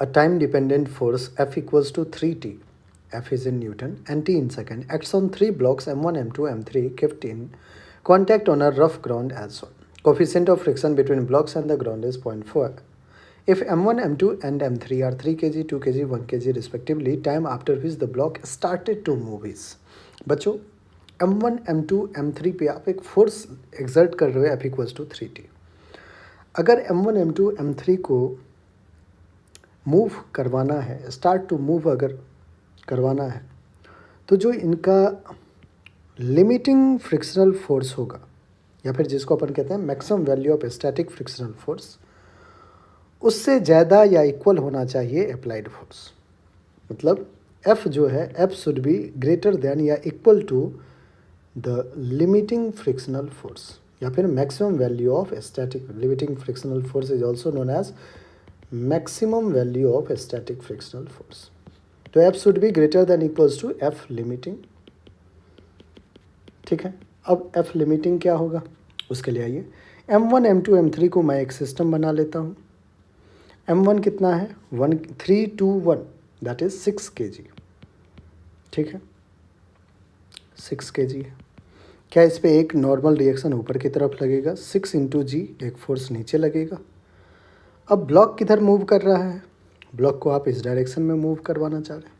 A time dependent force F equals to 3T. F is in Newton and T in second acts on three blocks M1, M2, M3 kept in contact on a rough ground as shown. Coefficient of friction between blocks and the ground is 0.4. If M1, M2 and M3 are 3 kg, 2 kg, 1 kg respectively, time after which the block started to move is. बच्चों M1, M2, M3 पे आप एक force exert कर रहे हो F equals to 3T. अगर M1, M2, M3 को move करवाना है, स्टार्ट टू मूव अगर करवाना है, तो जो इनका लिमिटिंग फ्रिक्शनल फोर्स होगा या फिर जिसको अपन कहते हैं maximum value of static frictional force, उससे ज़्यादा या इक्वल होना चाहिए अप्लाइड फोर्स. मतलब F जो है F should be greater than या equal to the limiting frictional force या फिर maximum value of static. Limiting frictional force is also known as maximum value of static frictional force. तो F should be greater than equals to F limiting. ठीक है, अब F limiting क्या होगा उसके लिए आइए M1, M2, M3 को मैं एक सिस्टम बना लेता हूँ. M1 कितना है 3, 2, 1 दैट इज 6 kg. ठीक है, 6 kg है. क्या इस पे एक नॉर्मल रिएक्शन ऊपर की तरफ लगेगा, 6 इंटू जी एक फोर्स नीचे लगेगा. अब ब्लॉक किधर मूव कर रहा है, ब्लॉक को आप इस डायरेक्शन में मूव करवाना चाह रहे हैं,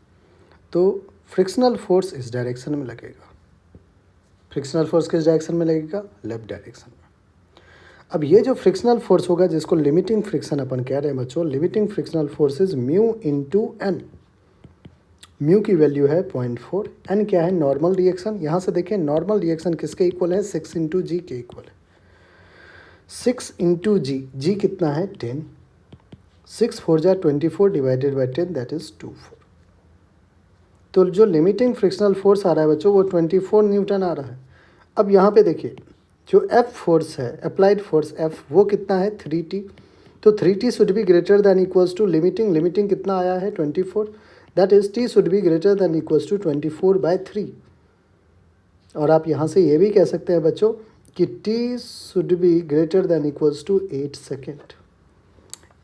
तो फ्रिक्शनल फोर्स इस डायरेक्शन में लगेगा. फ्रिक्शनल फोर्स किस डायरेक्शन में लगेगा, लेफ्ट डायरेक्शन में. अब ये जो फ्रिक्शनल फोर्स होगा जिसको लिमिटिंग फ्रिक्शन अपन कह रहे हैं बच्चों, limiting frictional force is mu into N. Mu की वैल्यू है 0.4. एन क्या है, नॉर्मल रिएक्शन. यहाँ से देखें नॉर्मल रिएक्शन किसके इक्वल है, 6 इंटू जी के इक्वल है. 6 इंटू जी, जी कितना है 10. 6 4 जा 24 डिवाइडेड बाई 10 दैट इज 24. तो जो लिमिटिंग फ्रिक्शनल फोर्स आ रहा है बच्चों वो 24 न्यूटन आ रहा है. अब यहाँ पे देखिए जो F फोर्स है, अप्लाइड फोर्स F, वो कितना है 3T. तो 3T should be greater than equals to limiting. Limiting कितना आया है 24. That is T should be greater than equals to 24/3. और आप यहाँ से ये भी कह सकते हैं बच्चों कि T should be greater than equals to 8 second.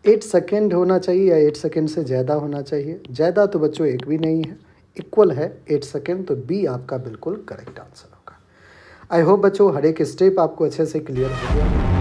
8 second होना चाहिए या 8 सेकेंड से ज़्यादा होना चाहिए. ज़्यादा तो बच्चों एक भी नहीं है, इक्वल है 8 सेकेंड. तो बी आपका बिल्कुल करेक्ट आंसर होगा. आई होप बच्चों हर एक स्टेप आपको अच्छे से क्लियर हो गया.